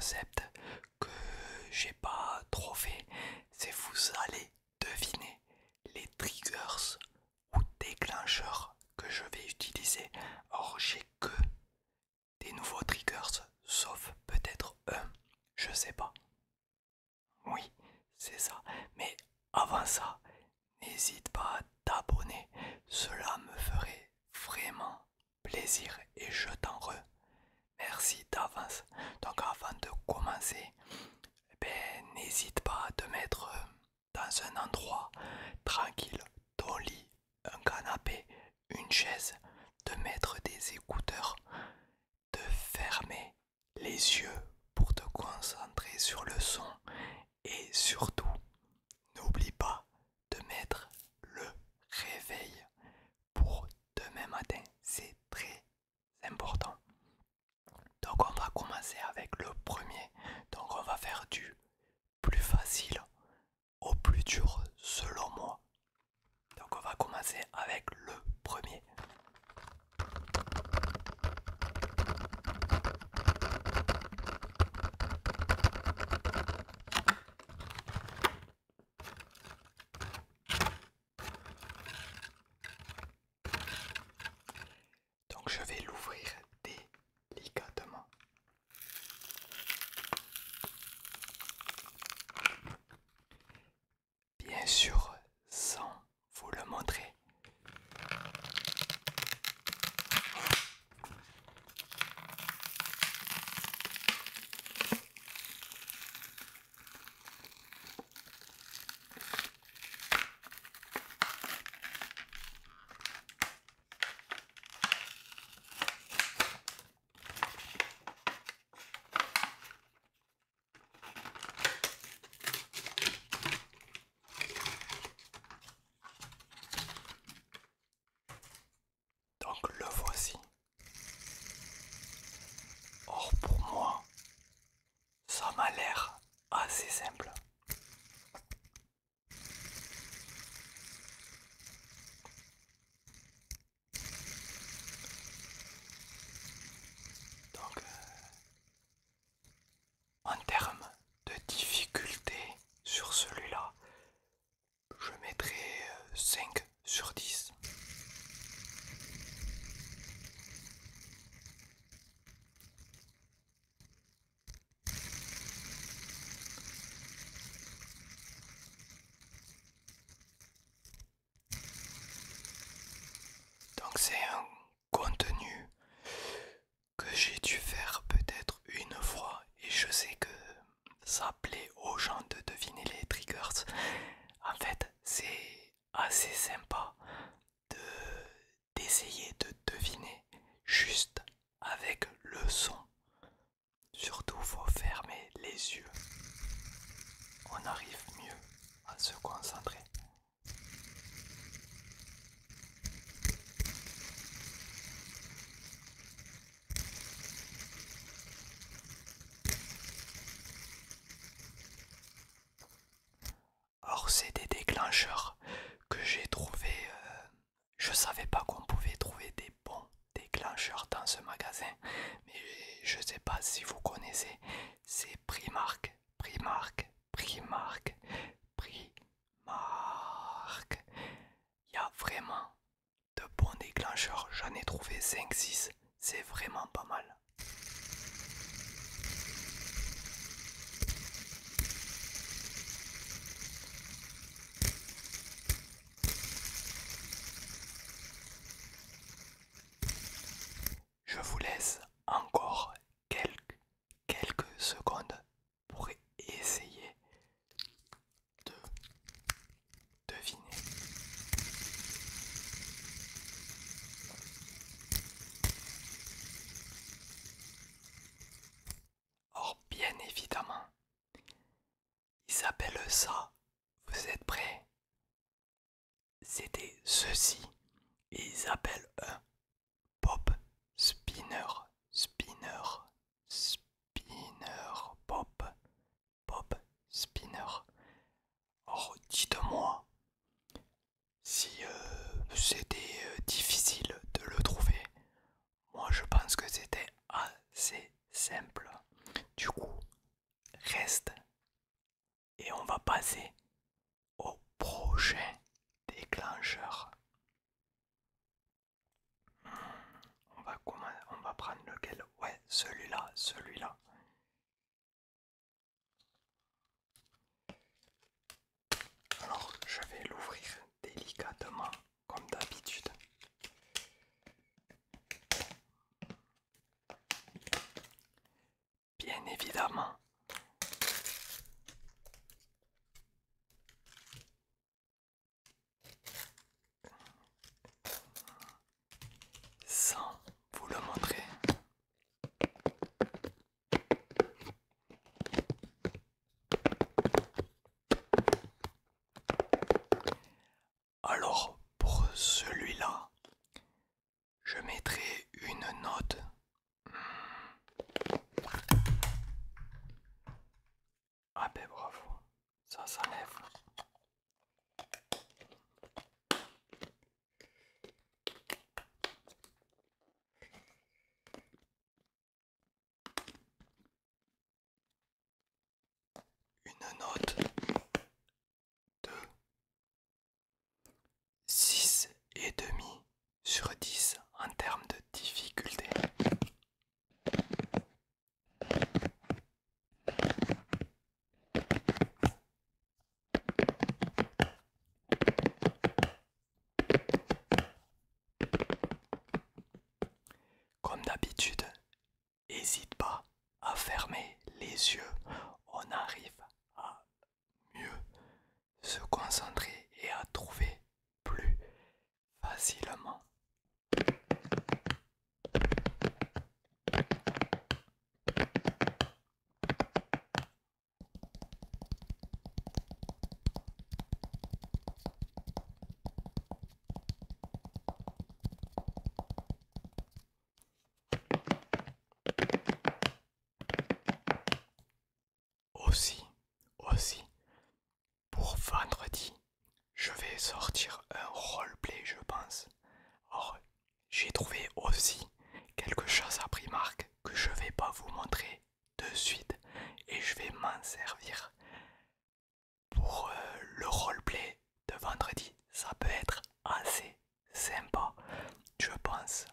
concept que j'ai pas trop fait, c'est vous allez deviner les triggers ou déclencheurs que je vais utiliser. Or j'ai que des nouveaux triggers, sauf peut-être un, je sais pas. Oui, c'est ça. Mais avant ça, n'hésite pas à t'abonner, cela me ferait vraiment plaisir et je t'en remercie d'avance. Donc avant de commencer, n'hésite pas à te mettre dans un endroit tranquille, ton lit, un canapé, une chaise, de mettre des écouteurs, de fermer les yeux pour te concentrer sur le son et surtout, n'oublie pas de mettre le réveil pour demain matin. C'est très important. Donc on va commencer avec le premier. Donc on va faire du plus facile au plus dur selon moi. Donc on va commencer avec le premier. Donc je vais l'ouvrir délicatement. Bien sûr, sans vous le montrer. Donc le voici. Or pour moi, ça m'a l'air assez simple. Donc en termes de difficulté sur celui-là, je mettrai 5 sur 10. Donc c'est un contenu que j'ai dû faire peut-être une fois et je sais que ça plaît aux gens de deviner les triggers. En fait, c'est assez sympa de d'essayer de deviner juste avec le son. Surtout, faut fermer les yeux. On arrive mieux à se concentrer. Or, c'est des déclencheurs que j'ai trouvé. Je savais pas qu'on pouvait trouver des bons déclencheurs dans ce magasin, mais je sais pas si vous connaissez. C'est Primark, Primark, Primark, Primark. Il y a vraiment de bons déclencheurs. J'en ai trouvé 5-6. C'est vraiment pas mal. Je vous laisse encore quelques secondes pour essayer de deviner. Or, bien évidemment, ils s'appellent ça. Vous êtes prêts? C'était ceci. Ils appellent un pop spinner. Spinner. Spinner. Pop. Pop spinner. Or, dites-moi si c'était difficile de le trouver. Moi, je pense que c'était assez simple. Du coup, passer au prochain déclencheur. On va prendre lequel? Ouais, celui-là, celui-là. Alors, je vais l'ouvrir délicatement, comme d'habitude. Bien évidemment. Sans vous le montrer. Alors, pour celui-là, je mettrai une note. Ah ben bravo, ça s'enlève. Une note de 6,5 sur 10 en termes de difficulté. Comme d'habitude, n'hésite pas à fermer les yeux. On arrive à mieux se concentrer et à trouver plus facilement. Aussi, pour vendredi, je vais sortir un roleplay, je pense. Or, j'ai trouvé aussi quelque chose à Primark que je vais pas vous montrer de suite et je vais m'en servir pour le roleplay de vendredi. Ça peut être assez sympa, je pense.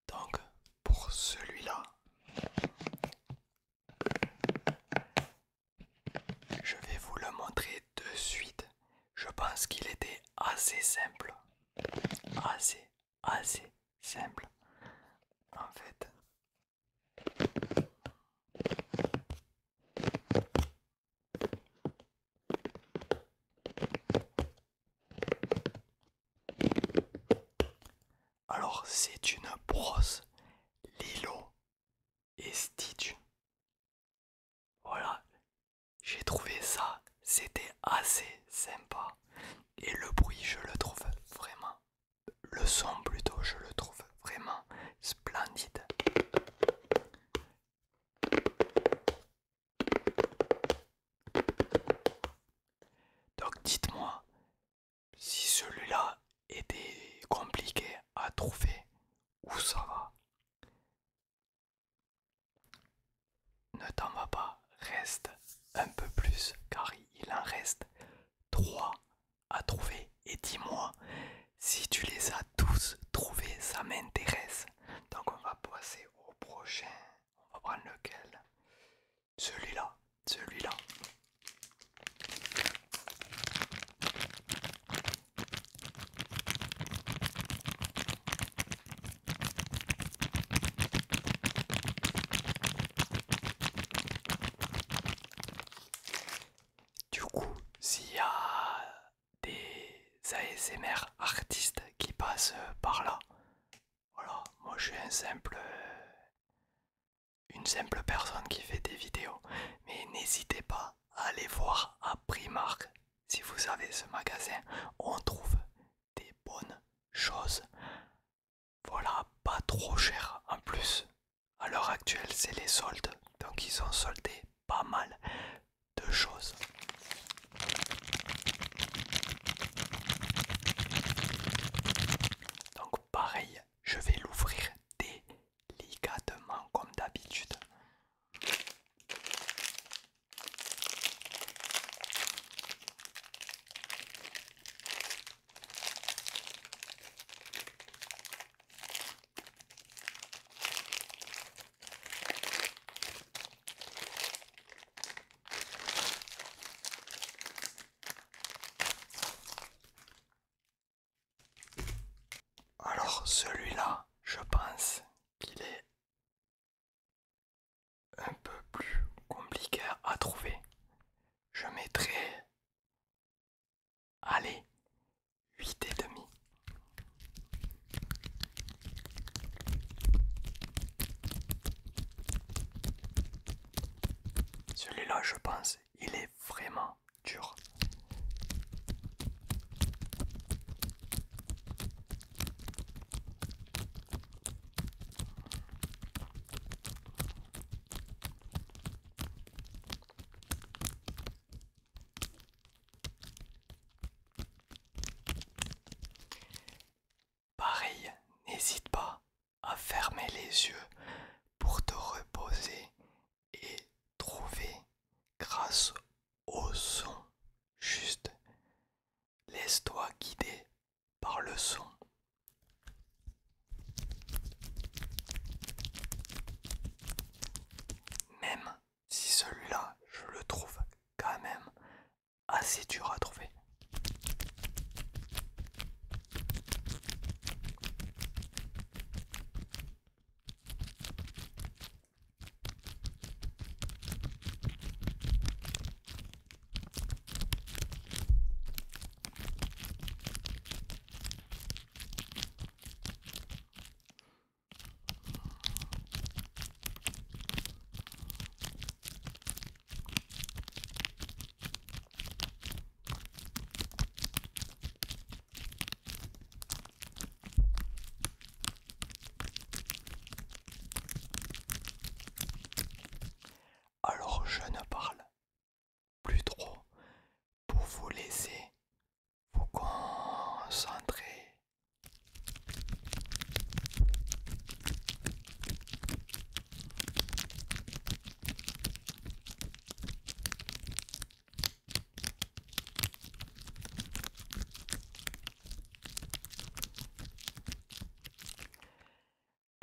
Donc, pour celui-là, je vais vous le montrer de suite. Je pense qu'il était assez simple. Assez simple. En fait. Alors, c'est une brosse Lilo et Stitch. Voilà, j'ai trouvé ça, c'était assez sympa. Et le bruit, je le trouve vraiment, le son plutôt, je le trouve vraiment splendide. Donc dites-moi si celui-là était compliqué à trouver ou ça va. Ne t'en va pas, reste un peu plus car il en reste 3 à trouver et dis-moi si tu les as tous trouvés, ça m'intéresse. Donc on va passer au prochain. On va prendre lequel? Celui-là, celui-là. Du coup, s'il y a des ASMR artistes qui passent par là, voilà, moi je suis une simple personne qui fait des vidéos, mais n'hésitez pas à aller voir à Primark. Si vous avez ce magasin, on trouve des bonnes choses. Voilà, pas trop cher en plus. À l'heure actuelle, c'est les soldes, donc ils ont soldé pas mal de choses. je mettrai, allez, 8,5. Celui-là, je pense, il est vraiment dur. Pareil, n'hésite pas à fermer les yeux pour te reposer et trouver grâce au son. Juste laisse-toi guider par le son. Même si celui-là, je le trouve quand même assez dur à trouver. Alors je ne parle plus trop pour vous laisser vous concentrer.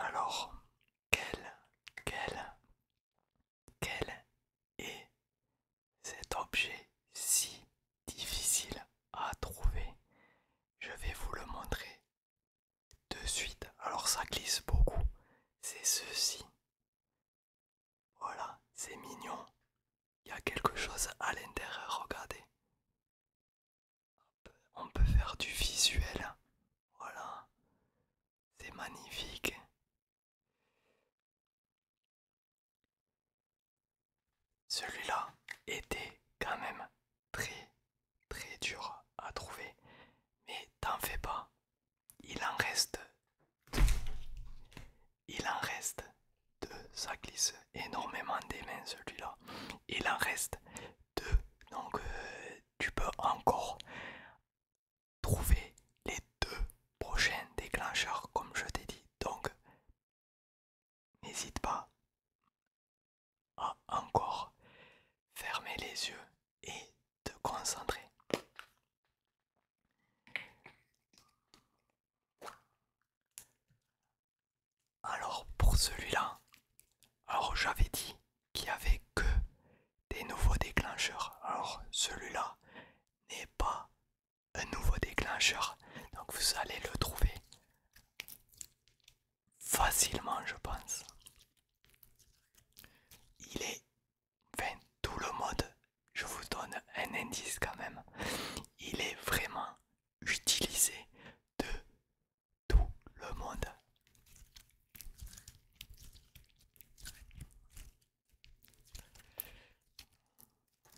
Alors, quel est cet objet si difficile à trouver? Je vais vous le montrer de suite. Alors ça glisse beaucoup. C'est ceci. Voilà, c'est mignon. Il y a quelque chose à l'intérieur, regardez. On peut faire du visuel. Voilà, c'est magnifique. Celui-là était quand même très dur à trouver. Mais t'en fais pas. Il en reste. Il en reste deux. Ça glisse énormément des mains celui-là. Il en reste deux. Donc tu peux encore trouver les deux prochains déclencheurs comme je t'ai dit. Donc n'hésite pas à encore fermer les yeux et te concentrer. Alors pour celui-là, alors j'avais dit qu'il n'y avait que des nouveaux déclencheurs. Alors celui-là n'est pas un nouveau déclencheur. Donc vous allez le trouver facilement, je pense. Il est, enfin, tout le monde, je vous donne un indice quand même. Il est vraiment utilisé de tout le monde.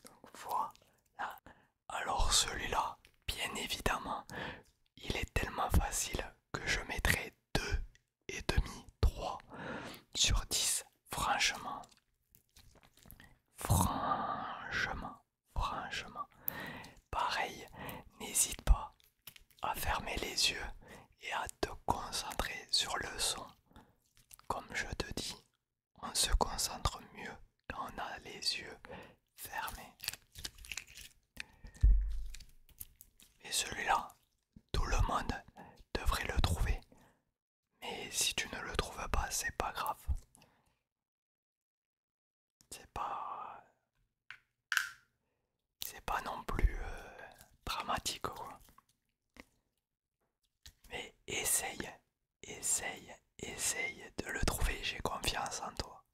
Donc voilà. Alors celui-là, bien évidemment, il est tellement facile que je mettrai 2,5, 3 sur 10. Franchement. Franchement. Pareil, n'hésite pas à fermer les yeux et à te concentrer sur le son. Comme je te dis, on se concentre mieux quand on a les yeux fermés. Et celui-là, tout le monde devrait le trouver. Mais si tu ne le trouves pas, c'est pas grave. C'est pas non plus dramatique quoi. Mais essaye de le trouver, j'ai confiance en toi.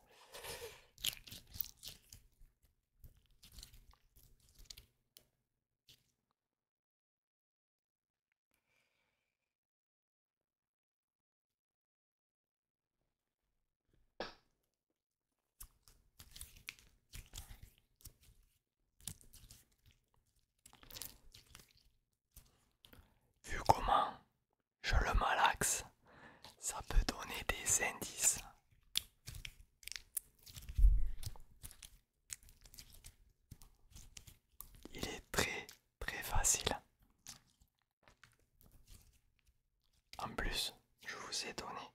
ai donné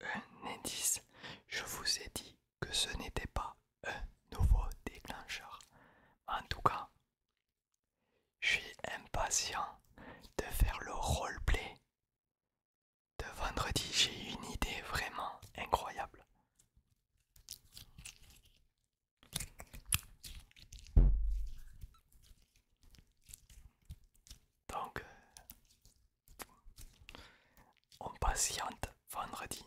un indice. Je vous ai dit que ce n'était pas un nouveau déclencheur. En tout cas, je suis impatient de faire le roleplay de vendredi. J'ai une idée vraiment incroyable. Donc, on patiente vendredi.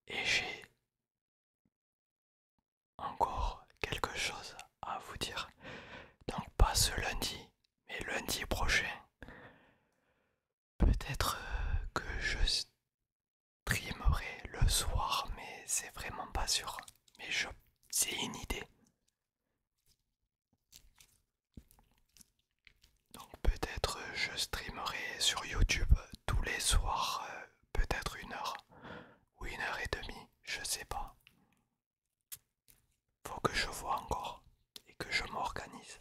Et j'ai encore quelque chose à vous dire. Donc pas ce lundi, mais lundi prochain. Peut-être que je streamerai le soir, mais c'est vraiment pas sûr. Mais c'est une idée. Donc peut-être je streamerai sur YouTube tous les soirs, peut-être 1 heure ou 1 heure et demie, je sais pas. Faut que je vois encore et que je m'organise.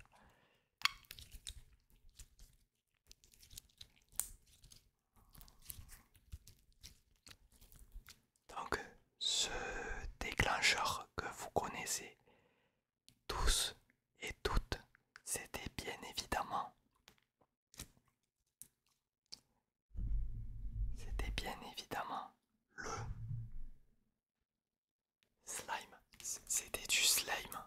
Donc ce déclencheur que vous connaissez tous et toutes, c'était bien évidemment le slime. C'était du slime.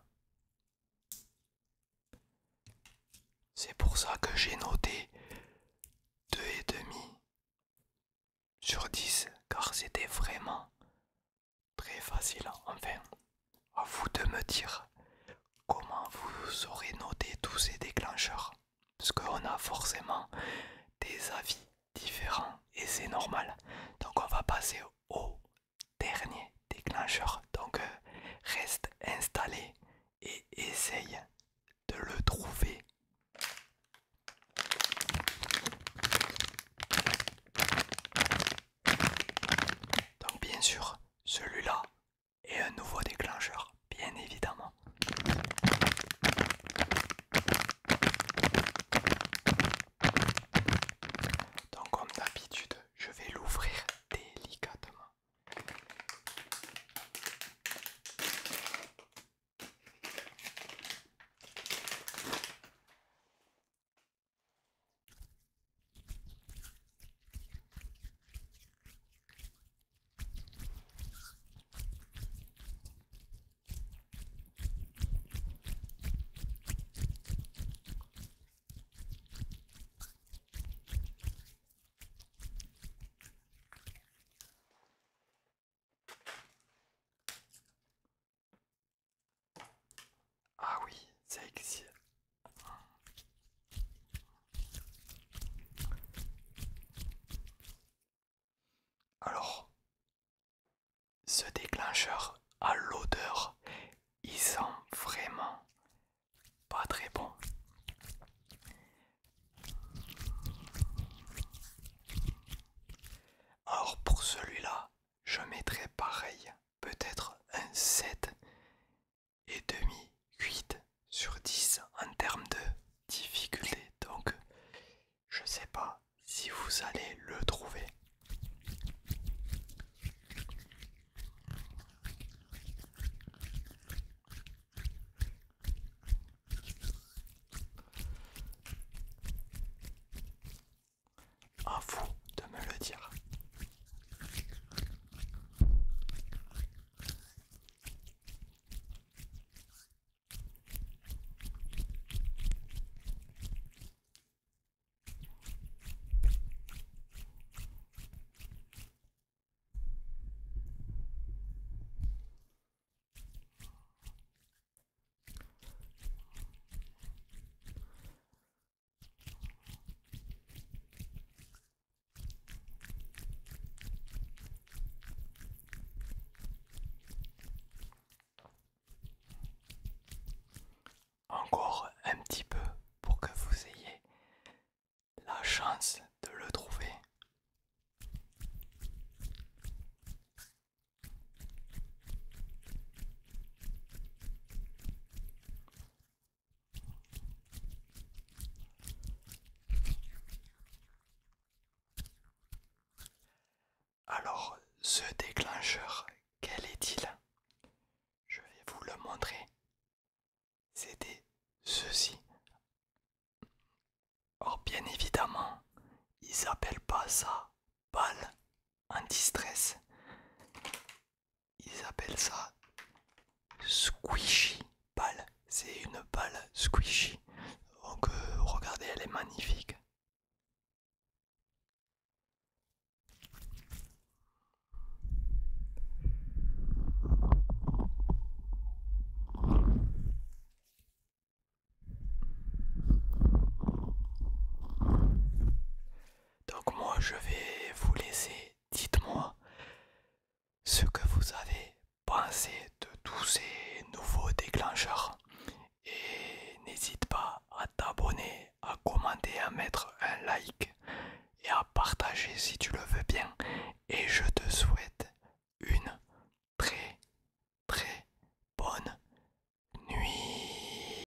C'est pour ça que j'ai noté 2,5 sur 10, car c'était vraiment très facile. Enfin, à vous de me dire comment vous aurez noté tous ces déclencheurs. Parce qu'on a forcément des avis différents et c'est normal. Donc on va passer au dernier déclencheur. Donc reste installé et essaye de le trouver. Donc bien sûr, celui-là est un nouveau déclencheur, bien évidemment. Donc comme d'habitude, je vais l'ouvrir délicatement. Ah oui, ça existe. Alors, ce déclencheur à l'odeur, il sent vraiment pas très bon. Alors pour celui-là, je mettrais pareil, peut-être un 7,5, 8 sur 10 en termes de difficulté. Donc, je sais pas si vous allez le trouver. À vous de me le dire. Encore un petit peu pour que vous ayez la chance de le trouver. ce déclencheur, quel est-il? Je vais vous le montrer. C'était ceci. Or bien évidemment, ils appellent pas ça balle anti-stress. Ils appellent ça squishy balle. C'est une balle squishy. Donc regardez, elle est magnifique. Donc moi je vais vous laisser. Dites-moi ce que vous avez pensé